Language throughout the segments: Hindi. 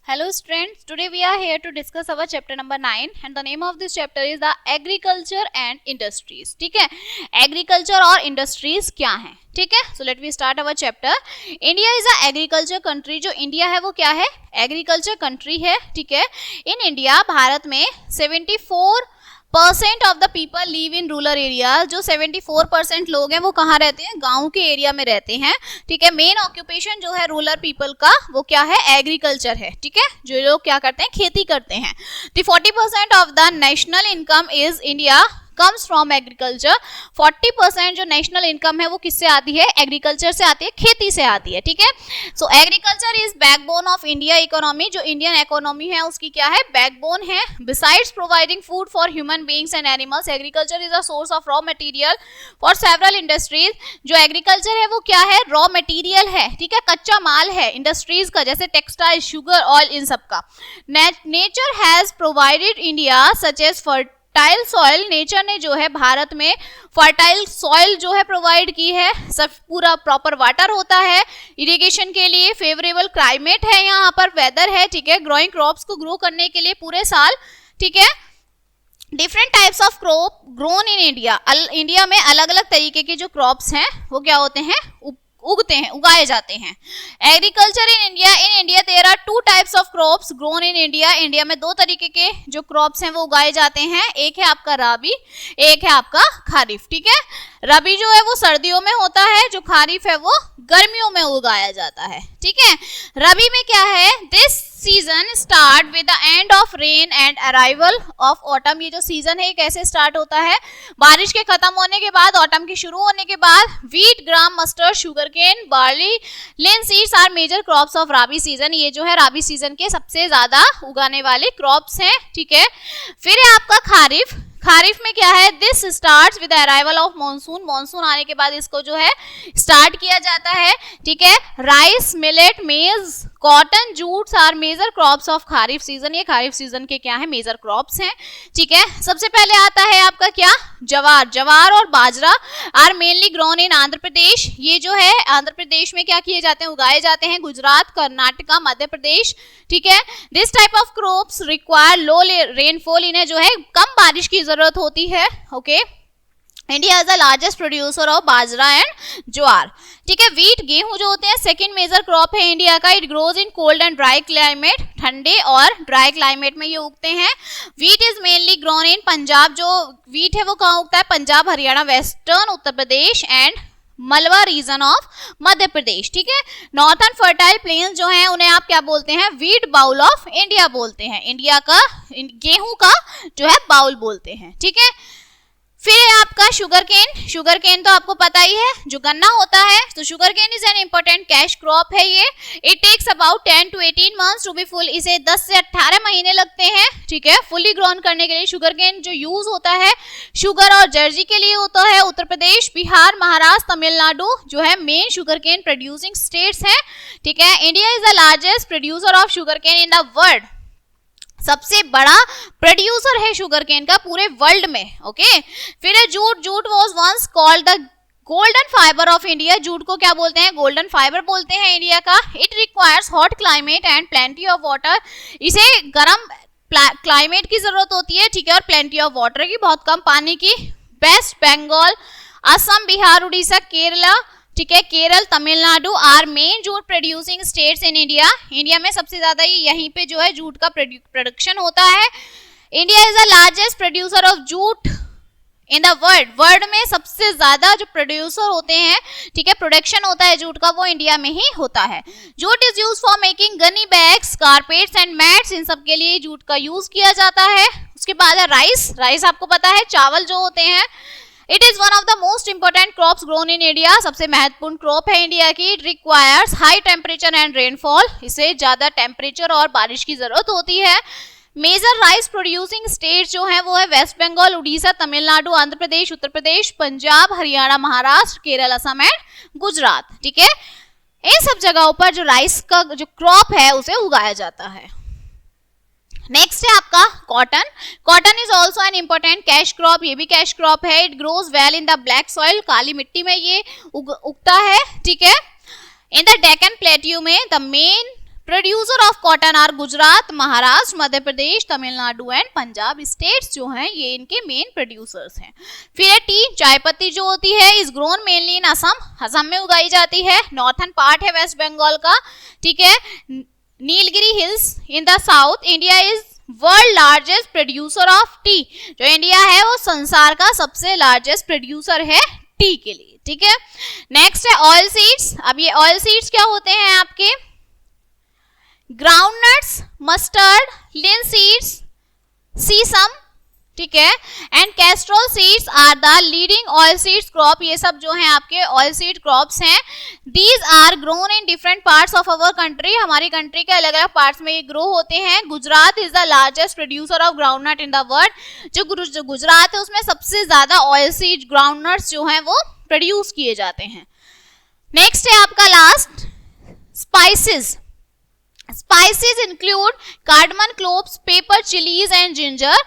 Hello students, today we are here to discuss our chapter number 9 and the name of this chapter is the agriculture and industries. ठीक है, agriculture और industries क्या हैं? ठीक है, so let me start our chapter. India is a agriculture country. जो इंडिया है वो क्या है? एग्रीकल्चर कंट्री है. ठीक है, इन इंडिया भारत में 74% of the people live in rural area. जो 74% लोग हैं वो कहाँ रहते हैं? गांव के एरिया में रहते हैं. ठीक है, मेन ऑक्यूपेशन जो है रूरल पीपल का वो क्या है? एग्रीकल्चर है. ठीक है, जो लोग क्या करते हैं? खेती करते हैं. The 40% of the national income is India comes from agriculture. 40% जो नेशनल इनकम है वो किससे आती है? एग्रीकल्चर से आती है, खेती से आती है. ठीक है, सो agriculture is backbone of India economy. जो इंडियन इकोनॉमी है उसकी क्या है? बैकबोन है. Besides providing food for human beings and animals, agriculture is a source of raw material for several industries. जो एग्रीकल्चर है वो क्या है? रॉ मटेरियल है. ठीक है, कच्चा माल है इंडस्ट्रीज का, जैसे टेक्सटाइल, शुगर, ऑयल, इन सब का. Nature has provided India such as fertile soil. Nature ने जो है भारत में फर्टाइल सॉइल जो है प्रोवाइड की है. सब पूरा प्रॉपर वाटर होता है इरिगेशन के लिए. फेवरेबल क्लाइमेट है, यहाँ पर वेदर है. ठीक है, ग्रोइंग क्रॉप्स को ग्रो करने के लिए पूरे साल. ठीक है, different types of crop grown in India. India में अलग अलग तरीके के जो क्रॉप्स हैं वो क्या होते हैं? उगते हैं, उगाए जाते हैं. Agriculture in India there are 2 types of crops grown in India. India में 2 तरीके के जो क्रॉप्स हैं वो उगाए जाते हैं. एक है आपका रबी, एक है आपका खारिफ. ठीक है, रबी जो है वो सर्दियों में होता है, जो खारिफ है वो गर्मियों में उगाया जाता है. ठीक है, रबी में क्या है? This season start with the end of rain and arrival of autumn. ये जो सीजन है कैसे स्टार्ट होता है? बारिश के खत्म होने के बाद, ऑटम के शुरू होने के बाद. Wheat, gram, mustard, sugarcane, barley, linseeds are major crops of rabi season. ये जो है राबी सीजन के सबसे ज्यादा उगाने वाले क्रॉप्स हैं. ठीक है, फिर है आपका खारिफ. खारिफ में क्या है? This starts with arrival of monsoon. Monsoon आने के बाद इसको जो है स्टार्ट किया जाता है. ठीक है, rice, millet, maize, cotton, jutes are major crops of kharif season. ये खारिफ सीजन के क्या है? मेजर क्रॉप्स हैं. ठीक है, सबसे पहले आता है आपका क्या? जवार. जवार और bajra are mainly grown in Andhra Pradesh. ये जो है आंध्र प्रदेश में क्या किए जाते हैं? उगाए जाते हैं. गुजरात, कर्नाटका, मध्य प्रदेश. ठीक है, this type of crops require low rainfall. इन्हें जो है कम बारिश की जरूरत होती है. Okay, India is the largest producer of bajra and jowar. ठीक है, व्हीट, गेहूं जो होते हैं सेकंड मेजर क्रॉप है इंडिया का. It grows in cold and dry climate. ठंडे और ड्राई क्लाइमेट में ये उगते हैं. Wheat is mainly grown in Punjab. जो व्हीट है वो कहाँ उगता है? पंजाब, हरियाणा, वेस्टर्न उत्तर प्रदेश एंड मलवा रीजन ऑफ मध्य प्रदेश. ठीक है, नॉर्थन फर्टाइल प्लेन्स जो हैं उन्हें आप क्या बोलते हैं? व्हीट बाउल ऑफ इंडिया बोलते हैं. इंडिया का गेहूं का जो है बाउल बोलते हैं. ठीक है, फिर है आपका शुगर केन. शुगर केन तो आपको पता ही है, जो गन्ना होता है. तो sugar cane is an important cash crop है ये. It takes about 10 to 18 months to be full. इसे 10 से 18 महीने लगते हैं. ठीक है, फुली ग्रोन करने के लिए. शुगर केन जो यूज होता है शुगर और जर्सी के लिए होता है. उत्तर प्रदेश, बिहार, महाराष्ट्र, तमिलनाडु जो है main sugar cane producing states हैं. ठीक है, India is the largest producer of sugar cane in the world. सबसे बड़ा प्रोड्यूसर है शुगर केन का पूरे वर्ल्ड में. ओके, फिर है jute. Jute was once called the golden fibre of India. Jute को क्या बोलते हैं? गोल्डन फाइबर बोलते हैं इंडिया का. It requires hot climate and plenty of water. इसे गर्म क्लाइमेट की जरूरत होती है. ठीक है, और प्लेंटी ऑफ वाटर की, बहुत कम पानी की. West Bengal, Assam, Bihar, Orissa, Kerala. ठीक है, Kerala, Tamil Nadu are main jute producing states in India. India में सबसे ज्यादा यहीं पे जो है जूट का प्रोडक्शन होता है. India is the largest producer of jute in the world. World में सबसे ज्यादा जो प्रोड्यूसर होते हैं, ठीक है, प्रोडक्शन होता है जूट का, वो इंडिया में ही होता है. Jute is use for making gunny bags, carpets and mats. इन सब के लिए जूट का यूज किया जाता है. उसके बाद है राइस. राइस आपको पता है, चावल जो होते हैं. It is one of the most important crops grown in India. सबसे महत्वपूर्ण क्रॉप है इंडिया की. It requires high temperature and rainfall. इसे ज्यादा टेम्परेचर और बारिश की जरूरत होती है. मेजर राइस प्रोड्यूसिंग स्टेट जो है वो है वेस्ट बंगाल, उड़ीसा, तमिलनाडु, आंध्र प्रदेश, उत्तर प्रदेश, पंजाब, हरियाणा, महाराष्ट्र, केरल, असम एंड गुजरात. ठीक है, इन सब जगहों पर जो राइस का जो क्रॉप है उसे उगाया जाता है. नेक्स्ट है आपका cotton. Cotton is also an important cash crop. ये भी कैश क्रॉप है. It grows well in the black soil. काली मिट्टी में ये उगता है. ठीक है, इन द डेक्कन प्लेट्यू में the main producer of cotton are Gujarat, Maharashtra, Madhya Pradesh, Tamil Nadu and Punjab states जो हैं ये इनके मेन प्रोड्यूसर्स हैं। फिर है टी, चाय पत्ती जो होती है इज ग्रोन मेनली इन असम, असम में उगाई जाती है। नॉर्थन पार्ट है वेस्ट बंगाल का, ठीक है। Nilgiri hills in the south. India is world largest producer of T, जो इंडिया है वो संसार का सबसे लार्जेस्ट प्रोड्यूसर है टी के लिए, ठीक है। नेक्स्ट है ऑयल सीड्स। अब ये ऑयल सीड्स क्या होते हैं आपके, ग्राउंडनट्स, मस्टर्ड, लिनसीड्स, सीसम, ठीक है, and castor seeds are the leading oil seeds crop. ये सब जो हैं आपके ऑयल सीड क्रॉप्स हैं। These are grown in different parts of our country, हमारी कंट्री के अलग अलग पार्ट्स में ये ग्रो होते हैं। Gujarat is the largest producer of groundnut in the world, जो गुजरात है उसमें सबसे ज्यादा ऑयल सीड ग्राउंडनट्स जो हैं वो प्रोड्यूस किए जाते हैं। नेक्स्ट है आपका last, spices. Spices include cardamom, cloves, paper, chillies and ginger,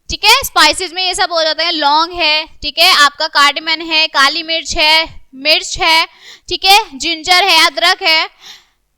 ठीक है। स्पाइसेस में ये सब हो जाता है, लौंग है, ठीक है, आपका कार्डमन है, काली मिर्च है, ठीक है, जिंजर है, अदरक है।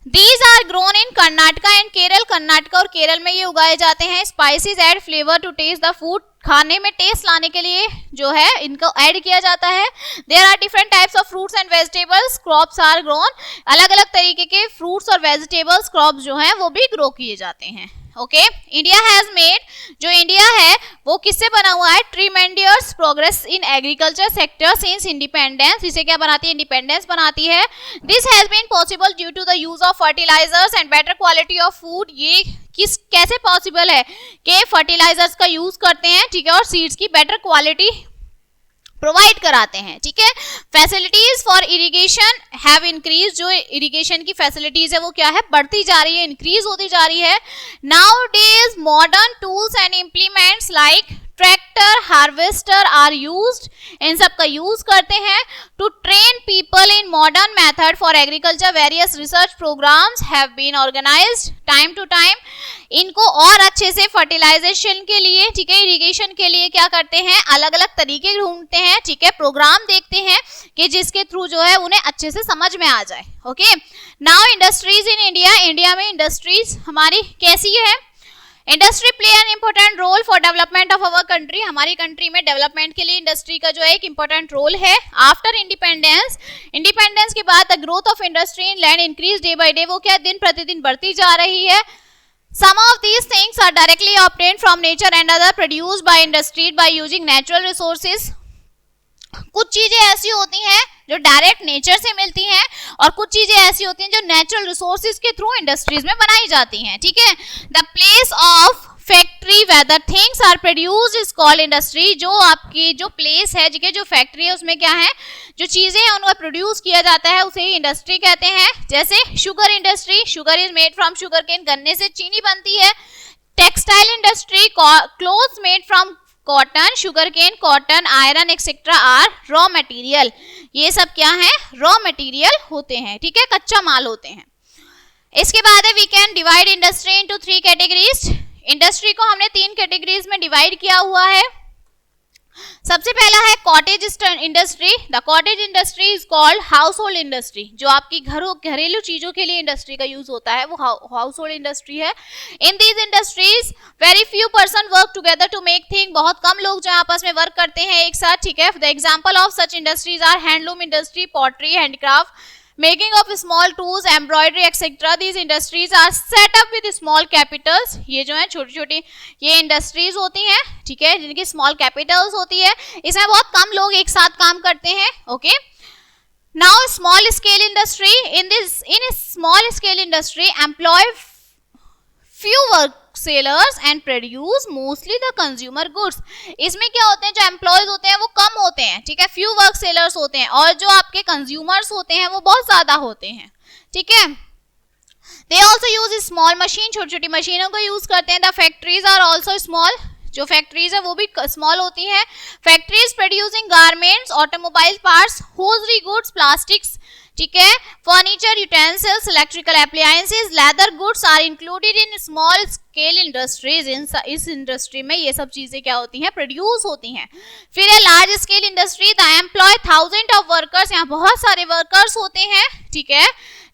These are grown in Karnataka and Kerala, Karnataka और केरल में ये उगाए जाते हैं। Spices add flavour to taste the food, खाने में टेस्ट लाने के लिए जो है इनको ऐड किया जाता है। There are different types of fruits and vegetables, crops are grown, अलग अलग तरीके के फ्रूट्स और वेजिटेबल्स क्रॉप्स जो हैं वो भी ग्रो किए जाते हैं। ओके, इंडिया हैज मेड, जो इंडिया है वो किससे बना हुआ है, tremendous progress in agriculture sector since independence. इसे क्या बनाती है, इंडिपेंडेंस बनाती है। This has been possible due to the use of fertilisers and better quality of food. ये कैसे पॉसिबल है कि फर्टिलाइजर्स का यूज करते हैं, ठीक है, और सीड्स की बेटर क्वालिटी प्रोवाइड कराते हैं, ठीक है। Facilities for irrigation have increase, जो इरिगेशन की फैसिलिटीज है वो क्या है, बढ़ती जा रही है, इंक्रीज होती जा रही है। Nowadays modern tools and implements like tractor, harvester are used, इन सब का यूज करते हैं। To train people in modern method for agriculture, various research programmes have been organised time to time. इनको और अच्छे से फर्टिलाइजेशन के लिए, ठीक है, इरिगेशन के लिए क्या करते हैं, अलग अलग तरीके ढूंढते हैं, ठीक है, प्रोग्राम देखते हैं कि जिसके थ्रू जो है उन्हें अच्छे से समझ में आ जाए। Okay, now industries in India, India में इंडस्ट्रीज हमारी कैसी है, industry play an important role for development of our country, हमारी कंट्री में डेवलपमेंट के लिए इंडस्ट्री का जो है एक इंपॉर्टेंट रोल है। आफ्टर इंडिपेंडेंस, इंडिपेंडेंस के बाद the growth of industry in land increase day by day, वो क्या दिन प्रतिदिन बढ़ती जा रही है। Some of these things are directly obtained from nature and other produced by industry by using natural resources. कुछ चीजें ऐसी होती हैं जो डायरेक्ट नेचर से मिलती हैं और कुछ चीजें ऐसी होती हैं जो नेचुरल रिसोर्सेज के थ्रू इंडस्ट्रीज में बनाई जाती हैं, ठीक है। The place of factory where the things are produced is called industry, जो आपकी जो प्लेस है, ठीक है, जो फैक्ट्री है उसमें क्या है, जो चीजें हैं उनको प्रोड्यूस किया जाता है उसे इंडस्ट्री कहते हैं। जैसे sugar industry, sugar is made from sugar cane, गन्ने से चीनी बनती है। Textile industry, clothes made from cotton, sugar cane, cotton, iron etcetera are raw material, ये सब क्या है, रॉ मटेरियल होते हैं, ठीक है, कच्चा माल होते हैं। इसके बाद है we can divide industry into 3 categories, industry को हमने 3 कैटेगरीज में डिवाइड किया हुआ है। सबसे पहला है cottage industry, the cottage industry is called house hold industry, जो आपकी घरेलू चीजों के लिए इंडस्ट्री का यूज होता है वो हाउस होल्ड इंडस्ट्री है। In these industries very few person work together to make thing, बहुत कम लोग जो आपस में वर्क करते हैं एक साथ, ठीक है। The example of such industries are handloom industry, pottery, handcraft, making of small tools, embroidery etc. These industries are set up with small capitals, ये जो है छोटी छोटी ये इंडस्ट्रीज होती हैं, ठीक है, जिनकी स्मॉल कैपिटल्स होती है, इसमें बहुत कम लोग एक साथ काम करते हैं। Okay, now small scale industry, in small scale industry employ few work sellers and produce mostly the consumer goods, इसमें क्या होते हैं, जो एम्प्लॉयज होते हैं वो कम होते हैं, ठीक है, few work sellers होते हैं, और जो आपके कंज्यूमर्स होते हैं वो बहुत ज्यादा होते हैं, ठीक है। They also use small machine, छोटी छोटी मशीनों को यूज करते हैं। The factories are also small, जो फैक्ट्रीज है वो भी स्मॉल होती हैं। Factories producing garments, automobile parts, hosiery goods, plastics, ठीक है। Furniture, utensils, electrical appliances, leather goods are included in small scale industries. इस इंडस्ट्री में ये सब चीजें क्या होती हैं, प्रोड्यूस होती हैं। फिर है large scale industry, the employ thousand of workers, यहाँ बहुत सारे वर्कर्स होते हैं, ठीक है।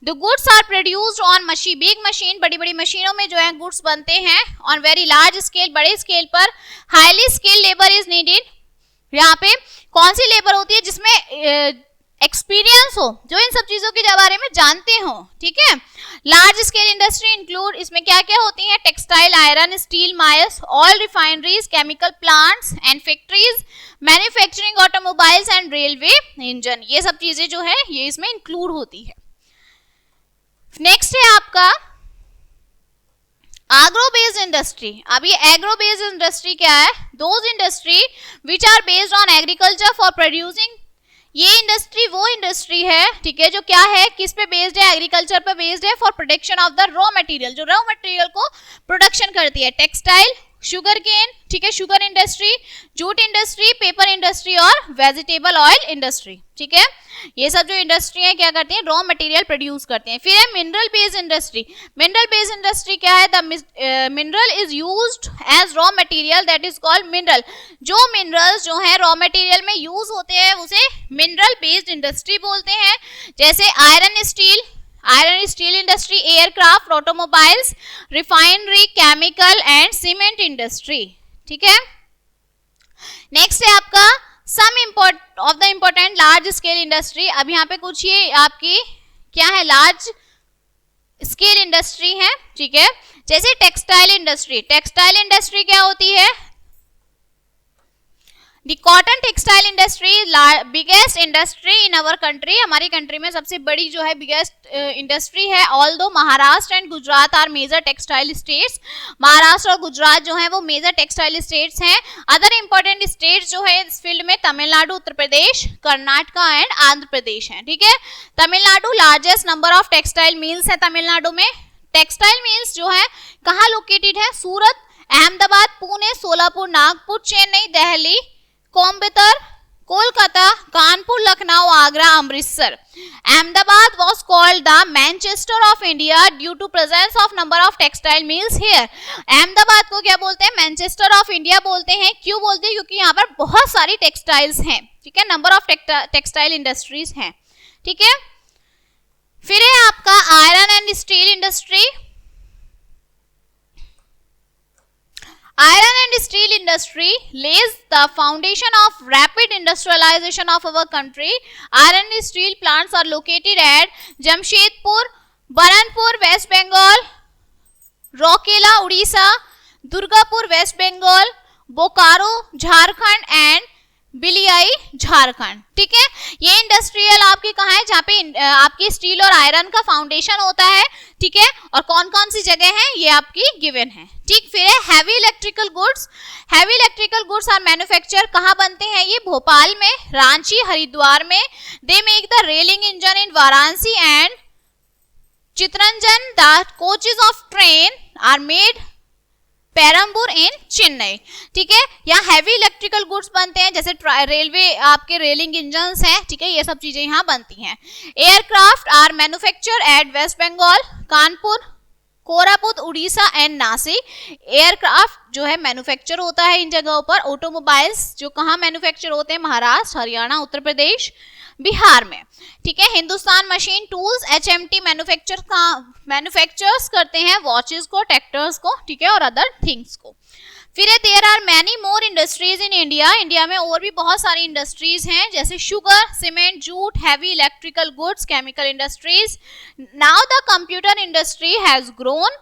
The goods are produced on machine, big machine, बड़ी बड़ी मशीनों में जो है गुड्स बनते हैं। ऑन वेरी लार्ज स्केल, बड़े स्केल पर। Highly skilled labour is needed, यहाँ पे कौन सी लेबर होती है, जिसमें एक्सपीरियंस हो, जो इन सब चीजों के बारे में जानते हो, ठीक है। लार्ज स्केल इंडस्ट्री इंक्लूड, इसमें क्या क्या होती है, textile, iron, steel miles, oil refineries, chemical plants and factories, manufacturing, automobiles and railway engine, ये सब चीजें जो है ये इसमें इंक्लूड होती है। नेक्स्ट है आपका एग्रो बेस्ड इंडस्ट्री। अब ये एग्रो बेस्ड इंडस्ट्री क्या है, those industry which are based on agriculture for producing, ये इंडस्ट्री वो इंडस्ट्री है, ठीक है, जो क्या है, किस पे बेस्ड है, एग्रीकल्चर पे बेस्ड है, for production of the raw material, जो रॉ मटेरियल को प्रोडक्शन करती है। टेक्सटाइल, शुगर केन, ठीक है, sugar industry, jute industry, paper industry और वेजिटेबल ऑयल इंडस्ट्री, ठीक है। ये सब जो इंडस्ट्री है क्या करती हैं, रॉ मटेरियल प्रोड्यूस करते हैं। फिर है mineral based industry. Mineral based industry क्या है, the mineral is used as raw material, that is called mineral. जो मिनरल्स जो है रॉ मटेरियल में यूज होते हैं उसे मिनरल बेस्ड इंडस्ट्री बोलते हैं। जैसे iron steel industry, aircraft, automobiles, refinery, chemical and cement industry, ठीक है। नेक्स्ट है आपका some of the important large scale industry. अब यहाँ पे कुछ ये आपकी क्या है, लार्ज स्केल इंडस्ट्री है, ठीक है। जैसे टेक्सटाइल इंडस्ट्री, टेक्सटाइल इंडस्ट्री क्या होती है, the cotton textile industry biggest industry in our country, हमारी कंट्री में सबसे बड़ी जो है बिगेस्ट इंडस्ट्री है। Although Maharashtra and Gujarat are major textile states, Maharashtra और गुजरात जो है वो मेजर टेक्सटाइल स्टेट्स हैं। अदर इंपॉर्टेंट स्टेट्स जो है इस फील्ड में तमिलनाडु, उत्तर प्रदेश, कर्नाटका एंड आंध्र प्रदेश है, ठीक है। Tamil Nadu largest number of textile mills है तमिलनाडु में। टेक्सटाइल मिल्स जो है कहाँ लोकेटेड है, सूरत, Ahmedabad, Pune, Solapur, Nagpur, Chennai, Delhi, Coimbatore, Kolkata, Kanpur, Lucknow, Agra, Amritsar. Ahmedabad was called the Manchester of India due to presence of number of textile mills here. Ahmedabad को क्या बोलते हैं, मैनचेस्टर ऑफ इंडिया बोलते हैं। क्यों बोलते हैं, क्योंकि यहाँ पर बहुत सारी टेक्सटाइल्स हैं, ठीक है, नंबर ऑफ टेक्सटाइल इंडस्ट्रीज हैं, ठीक है। फिर है आपका iron and steel industry. Iron and steel industry lays the foundation of rapid industrialization of our country. Iron and steel plants are located at Jamshedpur, Baranpur, West Bengal, Rourkela, Odisha, Durgapur, West Bengal, Bokaro, Jharkhand and Bhilai, Jharkhand, ठीक है। ये इंडस्ट्रियल आपके कहाँ है, जहाँ पे आपकी स्टील और आयरन का फाउंडेशन होता है, ठीक है। और कौन कौन सी जगह है ये आपकी गिवन है, ठीक। फिर है heavy electrical goods. Heavy electrical goods are manufacture, कहाँ बनते हैं ये, भोपाल में, रांची, हरिद्वार में। They make the railing engine in Varanasi and Chittaranjan. The coaches of train are made Perambur in Chennai, ठीक है। यहाँ हैवी इलेक्ट्रिकल गुड्स बनते हैं, जैसे रेलवे आपके रेलिंग इंजन्स हैं, ठीक है, ये सब चीजें यहाँ बनती हैं। Aircraft are manufacture at West Bengal, Kanpur, Koraput, Orissa and Nashik. Aircraft जो है मैन्युफैक्चर होता है इन जगहों पर। ऑटोमोबाइल्स जो कहाँ मैन्युफैक्चर होते हैं, महाराष्ट्र, हरियाणा, उत्तर प्रदेश, बिहार में, ठीक है। Hindustan Machine Tools HMT manufactures करते हैं वॉचेस को, ट्रैक्टर्स को, ठीक है, और अदर थिंग्स को। फिर there are many more industries in India. India में और भी बहुत सारी इंडस्ट्रीज हैं, जैसे sugar, cement, jute, heavy electrical goods, chemical industries. Now the computer industry has grown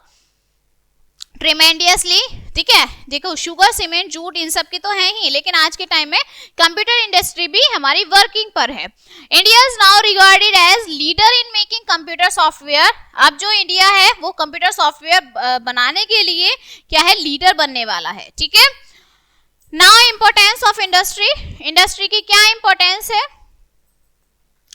tremendously, ठीक है। देखो शुगर, सीमेंट, जूट इन सब की तो है ही, लेकिन आज के टाइम में कंप्यूटर इंडस्ट्री भी हमारी वर्किंग पर है। India is now regarded as leader in making computer software. अब जो इंडिया है वो कंप्यूटर सॉफ्टवेयर बनाने के लिए क्या है, लीडर बनने वाला है, ठीक है। Now importance of industry. Industry की क्या इंपॉर्टेंस है,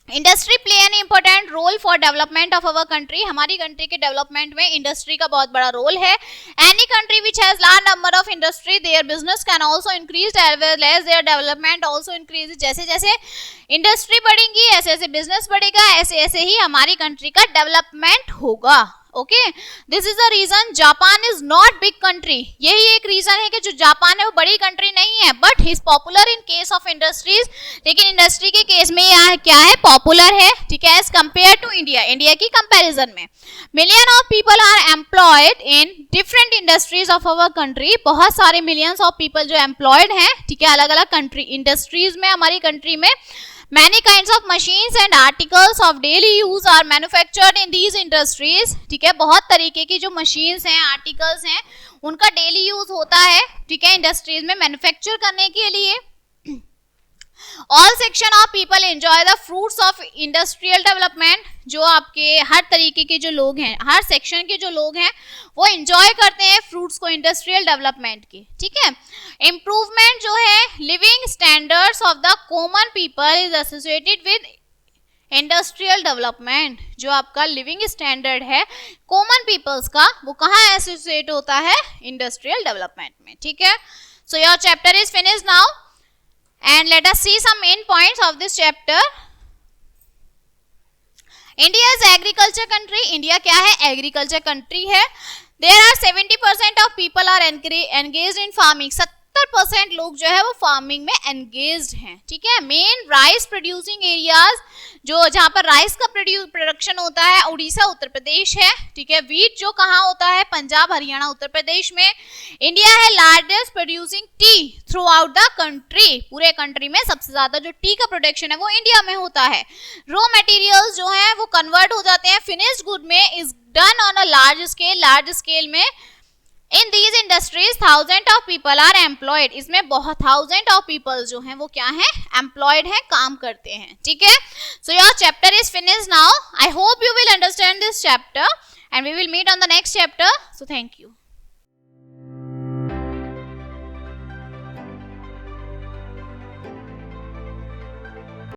industry play an important role for development of our country, हमारी कंट्री के डेवलपमेंट में इंडस्ट्री का बहुत बड़ा रोल है. Any country which has large number of industry their business can also increase as well as their development also increase. जैसे जैसे इंडस्ट्री बढ़ेगी ऐसे ऐसे बिजनेस बढ़ेगा, ऐसे ऐसे ही हमारी कंट्री का डेवलपमेंट होगा. Okay, this is the reason Japan is not big country. यही एक रीजन है कि जो जापान है वो बड़ी कंट्री नहीं है, but he is popular in case of industries. लेकिन इंडस्ट्री के केस में यह क्या है, पॉपुलर है. ठीक है, as compare to India, India की कंपैरिजन में. Million of people are employed in different industries of our country. बहुत सारे मिलियंस ऑफ पीपल जो एम्प्लॉयड हैं, ठीक है, अलग अलग कंट्री इंडस्ट्रीज में, हमारी कंट्री में. Many kinds of machines and articles of daily use are manufactured in these industries. ठीक है, बहुत तरीके की जो मशीन्स हैं, आर्टिकल्स हैं, उनका डेली यूज होता है. ठीक है, इंडस्ट्रीज में मैन्युफैक्चर करने के लिए. All section of people enjoy the fruits of industrial development. जो आपके हर तरीके के जो लोग हैं, हर सेक्शन के जो लोग हैं, वो एंजॉय करते हैं फ्रूट्स को इंडस्ट्रियल डेवलपमेंट के. ठीक है, इम्प्रूवमेंट जो है living standards of the common people is associated with industrial development. जो आपका लिविंग स्टैंडर्ड है कॉमन पीपल्स का, वो कहाँ एसोसिएट होता है, इंडस्ट्रियल डेवलपमेंट में. ठीक है, so your chapter is finished now and let us see some main points of this chapter. India is agriculture country. India क्या है, agriculture country है. There are 70% of people are engaged in farming. 70% लोग जो है वो फार्मिंग में एंगेज्ड हैं. ठीक है, मेन राइस प्रोड्यूसिंग एरियाज जो जहाँ पर राइस का प्रोडक्शन होता है, उड़ीसा उत्तर प्रदेश है. ठीक है, वीट जो कहाँ होता है, पंजाब हरियाणा उत्तर प्रदेश में. इंडिया है largest producing T through out the country. पूरे कंट्री में सबसे ज्यादा जो टी का प्रोडक्शन है वो इंडिया में होता है. रॉ मटेरियल्स जो है वो कन्वर्ट हो जाते हैं फिनिश्ड गुड में. Is done on a large scale में. In these industries 1000 of people are employed. इसमें बहुत 1000 ऑफ पीपल जो हैं वो क्या हैं, एम्प्लॉयड हैं, काम करते हैं. ठीक है, so your chapter is finished now. I hope you will understand this chapter and we will meet on the next chapter. So thank you.